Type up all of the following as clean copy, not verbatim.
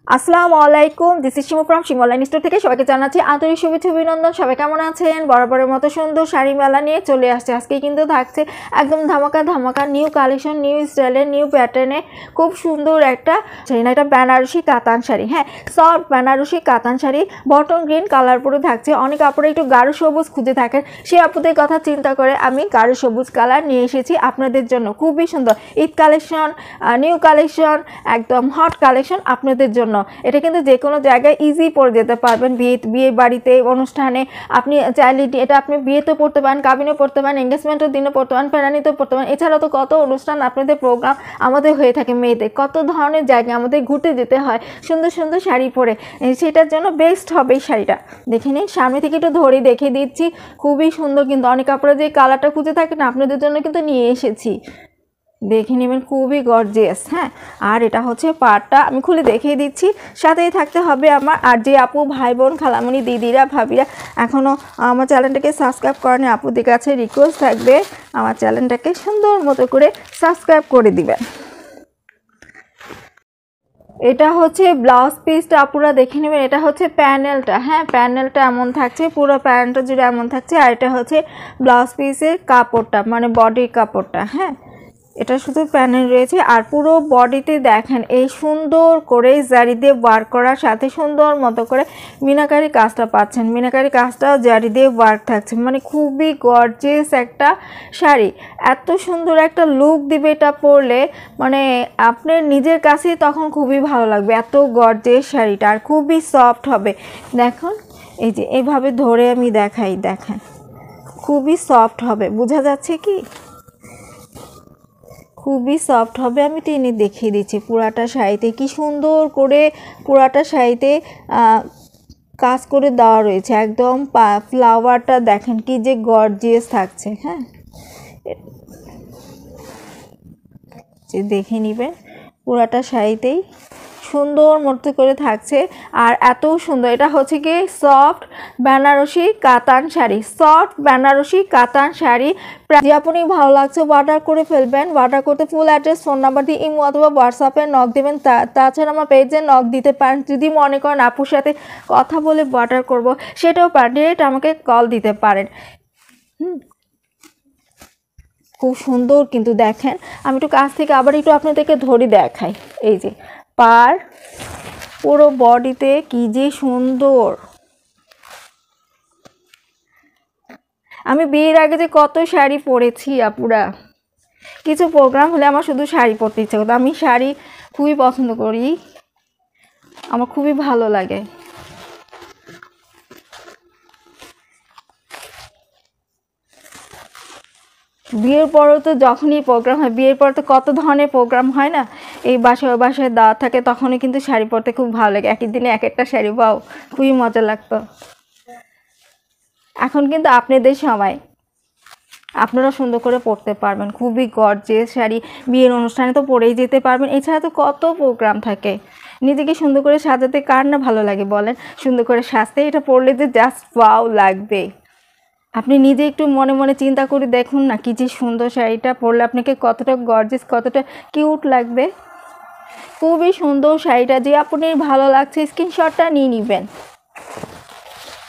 আসসালামু আলাইকুম, this is Shimu from Shimu online store থেকে সবাইকে জানাচ্ছি আন্তরিক শুভেচ্ছা অভিনন্দন। সবাই কেমন আছেন? বরাবরের মতো সুন্দর শাড়ি মেলা নিয়ে চলে আসছে। আজকে কিন্তু থাকছে একদম ধামাকা নিউ কালেকশন, নিউ স্টাইলে, নিউ প্যাটার্নে খুব সুন্দর একটা শাড়ি, এটা বেনারসি কাতান শাড়ি। হ্যাঁ, সফট বেনারসি কাতান শাড়ি, বটন গ্রিন কালার পরে থাকছে। অনেক আপুরা একটু গাঢ় সবুজ খুঁজে থাকেন, সেই আপুদের কথা চিন্তা করে আমি গাঢ় সবুজ কালার নিয়ে এসেছি আপনাদের জন্য। খুবই সুন্দর ঈদ কালেকশন, নিউ কালেকশন, একদম হট কালেকশন আপনাদের জন্য। এটা কিন্তু যে কোনো জায়গায় ইজি পরে যেতে পারবেন, বিয়ে বাড়িতে, অনুষ্ঠানে। আপনি চাইলে এটা আপনি বিয়েতে পড়তে পারেন, কাবিনে পড়তে পারেন, এঙ্গেজমেন্টের দিনে পড়তে পারেন, ফেরানিতে পড়তে পারেন। এছাড়াও তো কত অনুষ্ঠান আপনাদের প্রোগ্রাম আমাদের হয়ে থাকে মেয়েদের, কত ধরনের জায়গায় আমাদের ঘুরতে যেতে হয় সুন্দর সুন্দর শাড়ি পরে। সেটার জন্য বেস্ট হবে এই শাড়িটা। দেখে নিন, সামনে থেকে একটু ধরে দেখিয়ে দিচ্ছি। খুবই সুন্দর, কিন্তু অনেক আপনারা যে কালারটা খুঁজে থাকেন আপনাদের জন্য কিন্তু নিয়ে এসেছি, দেখে নেবেন। খুবই গর্জিয়াস। হ্যাঁ, আর এটা হচ্ছে পাড়টা, আমি খুলে দেখিয়ে দিচ্ছি। সাথেই থাকতে হবে আমার। আর যে আপু, ভাই বোন, খালামণি, দিদিরা, ভাবিরা এখনও আমার চ্যানেলটাকে সাবস্ক্রাইব করেনি, আপুদের কাছে রিকোয়েস্ট থাকবে আমার চ্যানেলটাকে সুন্দর মতো করে সাবস্ক্রাইব করে দিবেন। এটা হচ্ছে ব্লাউজ পিসটা, আপুরা দেখে নেবেন। এটা হচ্ছে প্যানেলটা। হ্যাঁ, প্যানেলটা এমন থাকছে, পুরো প্যানেলটা জুড়ে এমন থাকছে। আর এটা হচ্ছে ব্লাউজ পিসের কাপড়টা, মানে বডির কাপড়টা। হ্যাঁ, এটা শুধু প্যানেল রয়েছে। আর পুরো বডিতে দেখেন এই সুন্দর করে জারি দিয়ে ওয়ার্ক করার সাথে সুন্দর মতো করে মিনাকারি কাজটা পাচ্ছেন। মিনাকারি কাজটাও জারি দিয়ে ওয়ার্ক থাকছে, মানে খুবই গর্জিয়াস একটা শাড়ি। এত সুন্দর একটা লুক দিবে এটা পরলে, মানে আপনার নিজের কাছেই তখন খুবই ভালো লাগবে। এত গর্জিয়াস শাড়িটা, আর খুবই সফট হবে। দেখুন, এই যে এইভাবে ধরে আমি দেখাই, দেখেন খুবই সফট হবে। বোঝা যাচ্ছে কি? খুবই সফট হবে। আমি টেনে দেখিয়ে দিচ্ছি পুরাটা শাড়িতে কি সুন্দর করে পুরাটা শাড়িতে কাজ করে দেওয়া রয়েছে। একদম ফ্লাওয়ারটা দেখেন কি যে গর্জিয়াস থাকছে। হ্যাঁ, যে দেখে নেবেন পুরাটা শাড়িতেই সুন্দর মতো করে থাকছে। আর এত সুন্দর, এটা হচ্ছে কি সফট বেনারসি কাতান শাড়ি, সফট বেনারসি কাতান শাড়ি। যে আপনি ভালো লাগছে অর্ডার করে ফেলবেন। অর্ডার করতে ফুল অ্যাড্রেস, ফোন নাম্বার দিয়ে ইমো অথবা হোয়াটসঅ্যাপে নক দেবেন। তাছাড়া আমার পেজে নক দিতে পারেন। যদি মনে করেন আপুর সাথে কথা বলে অর্ডার করব, সেটাও ডিরেক্ট আমাকে কল দিতে পারেন। খুব সুন্দর কিন্তু দেখেন, আমি একটু কাছ থেকে আবার একটু আপনাদেরকে ধরে দেখাই। এই যে পার, পুরো বডিতে কি যে সুন্দর। আমি বিয়ের আগে যে কত শাড়ি পরেছি আপুরা, কিছু প্রোগ্রাম হলে আমার শুধু শাড়ি পরতে ইচ্ছে করতো। আমি শাড়ি খুবই পছন্দ করি, আমার খুবই ভালো লাগে। বিয়ের পরেও তো যখনই প্রোগ্রাম হয়, বিয়ের পরে তো কত ধরনের প্রোগ্রাম হয় না, এই বাসায় বাসায় দাওয়াত থাকে, তখনই কিন্তু শাড়ি পরতে খুব ভালো লাগে। একই দিনে এক একটা শাড়ি, বাও খুবই মজা লাগতো। এখন কিন্তু আপনাদের সময়, আপনারা সুন্দর করে পরতে পারবেন খুবই গর্জিয়াস শাড়ি। বিয়ের অনুষ্ঠানে তো পরেই যেতে পারবেন। এছাড়া তো কত প্রোগ্রাম থাকে। নিজেকে সুন্দর করে সাজাতে কার না ভালো লাগে বলেন? সুন্দর করে সাজতে এটা পরলে যে জাস্ট ওয়াও লাগবে। আপনি নিজে একটু মনে মনে চিন্তা করে দেখুন না, কি যে সুন্দর শাড়িটা পরলে আপনাকে কতটা গর্জিয়াস, কতটা কিউট লাগবে। খুবই সুন্দর শাড়িটা। যে আপনার ভালো লাগছে স্ক্রিনশটটা নিয়ে নেবেন।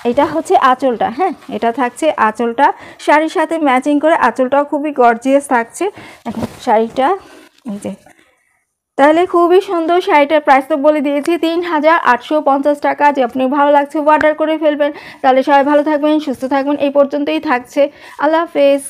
এটা হচ্ছে আঁচলটা। হ্যাঁ, এটা থাকছে আঁচলটা, শাড়ির সাথে ম্যাচিং করে আঁচলটাও খুবই গর্জিয়াস থাকছে। এখন শাড়িটা এই যে, তাহলে খুবই সুন্দর শাড়িটার প্রাইস তো বলে দিয়েছি ৩,৮৫০ টাকা। যে আপনি ভালো লাগছে অর্ডার করে ফেলবেন। তাহলে সবাই ভালো থাকবেন, সুস্থ থাকবেন। এই পর্যন্তই থাকছে। আল্লাহ হাফেজ।